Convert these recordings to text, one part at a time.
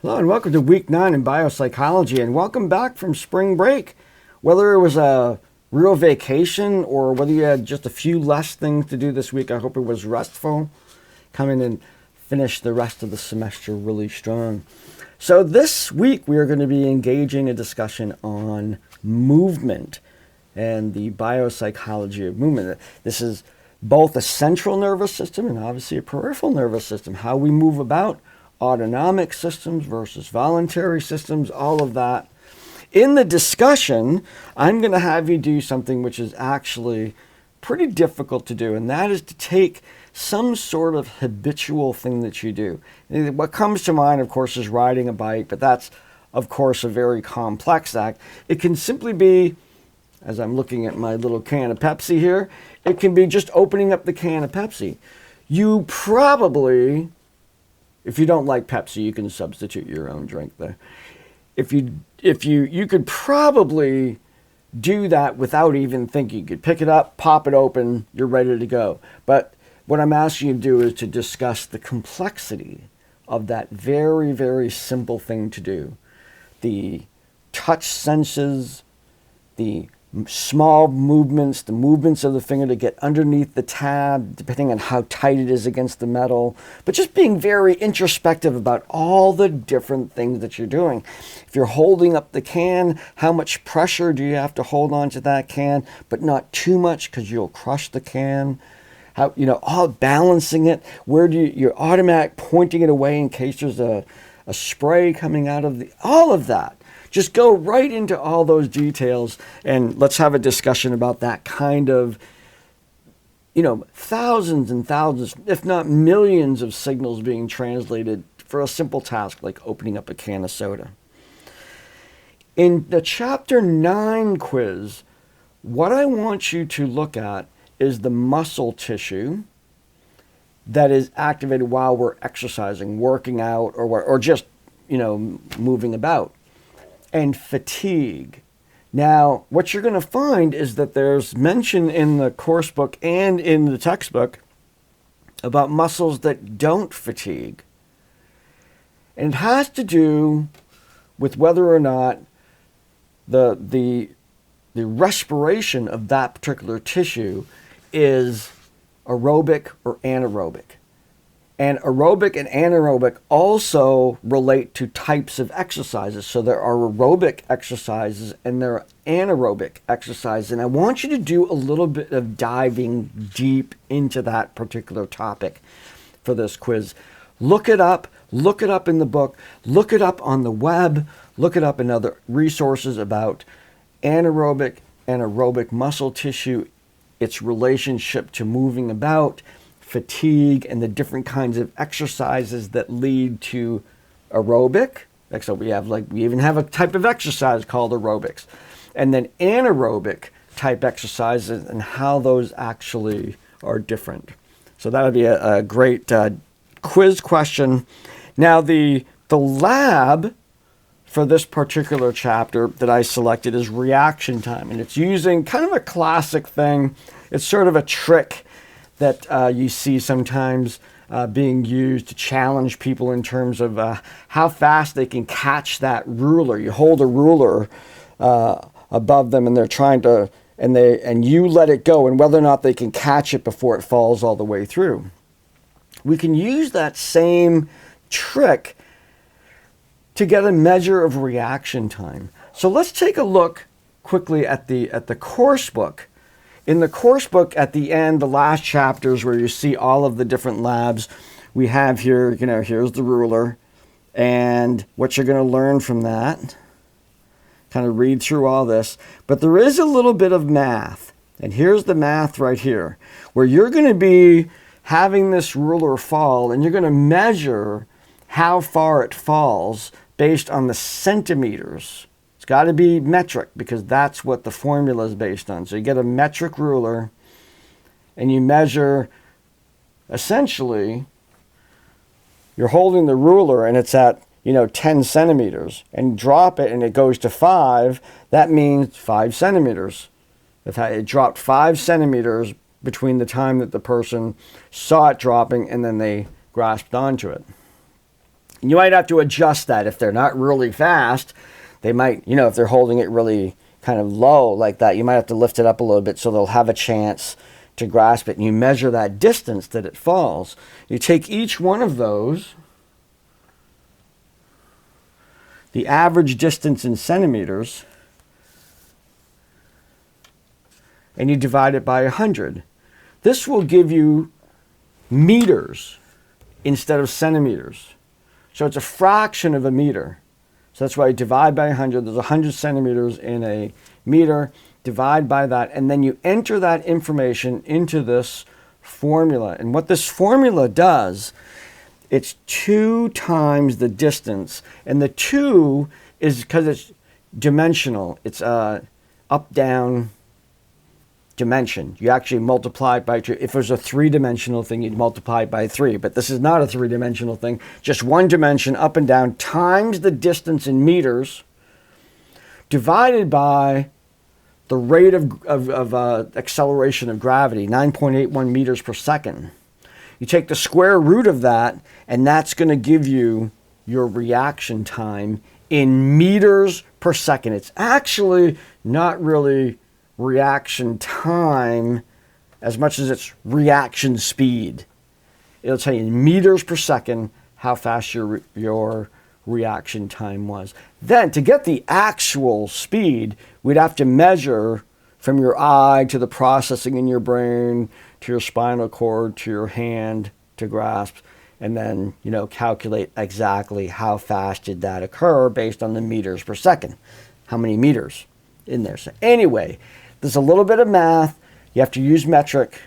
Hello and welcome to week 9 in biopsychology, and welcome back from spring break. Whether it was a real vacation or whether you had just a few less things to do this week, I hope it was restful. Come in and finish the rest of the semester really strong. So this week we are going to be engaging a discussion on movement and the biopsychology of movement. This is both a central nervous system and obviously a peripheral nervous system, how we move about, autonomic systems versus voluntary systems, all of that. In the discussion, I'm going to have you do something which is actually pretty difficult to do, and that is to take some sort of habitual thing that you do. What comes to mind, of course, is riding a bike, but that's, of course, a very complex act. It can simply be, as I'm looking at my little can of Pepsi here, it can be just opening up the can of Pepsi. You probably, if you don't like Pepsi, you can substitute your own drink there. You could probably do that without even thinking. You could pick it up, pop it open, you're ready to go. But what I'm asking you to do is to discuss the complexity of that very, very simple thing to do. The touch senses, the small movements, the movements of the finger to get underneath the tab, depending on how tight it is against the metal, but just being very introspective about all the different things that you're doing. If you're holding up the can, how much pressure do you have to hold onto that can, but not too much because you'll crush the can? How, all balancing it, where do you're automatic pointing it away in case there's a spray coming out of all of that. Just go right into all those details and let's have a discussion about that kind of, thousands and thousands, if not millions of signals being translated for a simple task like opening up a can of soda. In the Chapter 9 quiz, what I want you to look at is the muscle tissue that is activated while we're exercising, working out, or just, moving about. And fatigue. Now, what you're going to find is that there's mention in the course book and in the textbook about muscles that don't fatigue. And it has to do with whether or not the respiration of that particular tissue is aerobic or anaerobic. And aerobic and anaerobic also relate to types of exercises. So there are aerobic exercises and there are anaerobic exercises. And I want you to do a little bit of diving deep into that particular topic for this quiz. Look it up in the book, look it up on the web, look it up in other resources about anaerobic and aerobic muscle tissue, its relationship to moving about, fatigue, and the different kinds of exercises that lead to aerobic. So we even have a type of exercise called aerobics. And then anaerobic type exercises and how those actually are different. So that would be a great quiz question. Now the lab for this particular chapter that I selected is reaction time. And it's using kind of a classic thing. It's sort of a trick that you see sometimes being used to challenge people in terms of how fast they can catch that ruler. You hold a ruler above them and they're trying to, and you let it go, and whether or not they can catch it before it falls all the way through. We can use that same trick to get a measure of reaction time. So let's take a look quickly at the course book. In the course book, at the end, the last chapters where you see all of the different labs, we have here, here's the ruler. And what you're going to learn from that, kind of read through all this. But there is a little bit of math. And here's the math right here, where you're going to be having this ruler fall, and you're going to measure how far it falls based on the centimeters. It's got to be metric because that's what the formula is based on. So you get a metric ruler and you measure, essentially, you're holding the ruler and it's at 10 centimeters, and drop it and it goes to 5, that means 5 centimeters. If it dropped 5 centimeters between the time that the person saw it dropping and then they grasped onto it. You might have to adjust that. If they're not really fast, they might, if they're holding it really kind of low like that, you might have to lift it up a little bit so they'll have a chance to grasp it. And you measure that distance that it falls. You take each one of those, the average distance in centimeters, and you divide it by 100. This will give you meters instead of centimeters. So it's a fraction of a meter. So that's why you divide by 100. There's 100 centimeters in a meter. Divide by that, and then you enter that information into this formula. And what this formula does, it's 2 times the distance. And the 2 is because it's dimensional. It's up-down dimension. You actually multiply it by 2. If it was a 3-dimensional thing, you'd multiply it by 3. But this is not a 3-dimensional thing. Just one dimension, up and down, times the distance in meters, divided by the rate of acceleration of gravity, 9.81 meters per second. You take the square root of that, and that's going to give you your reaction time in meters per second. It's actually not really reaction time as much as it's reaction speed. It'll tell you in meters per second how fast your reaction time was. Then to get the actual speed, we'd have to measure from your eye to the processing in your brain to your spinal cord to your hand to grasp, and then calculate exactly how fast did that occur based on the meters per second. How many meters in there? So anyway, there's a little bit of math. You have to use metric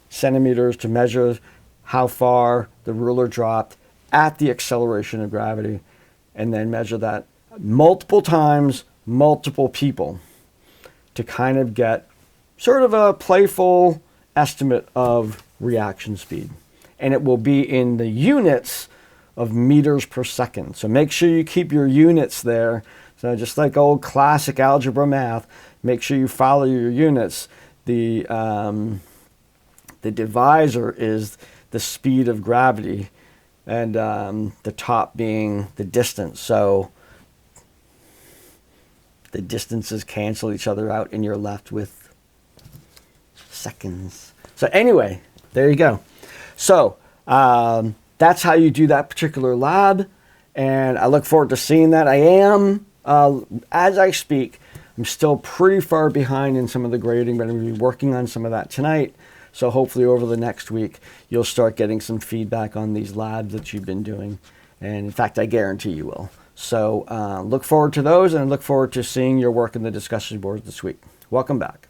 centimeters to measure how far the ruler dropped at the acceleration of gravity, and then measure that multiple times, multiple people, to kind of get sort of a playful estimate of reaction speed. And it will be in the units of meters per second. So make sure you keep your units there. So just like old classic algebra math, make sure you follow your units. The divisor is the speed of gravity, and the top being the distance. So the distances cancel each other out, and you're left with seconds. So anyway, there you go. So that's how you do that particular lab, and I look forward to seeing that. I am, as I speak, I'm still pretty far behind in some of the grading, but I'm going to be working on some of that tonight. So hopefully over the next week, you'll start getting some feedback on these labs that you've been doing. And in fact, I guarantee you will. So look forward to those, and look forward to seeing your work in the discussion boards this week. Welcome back.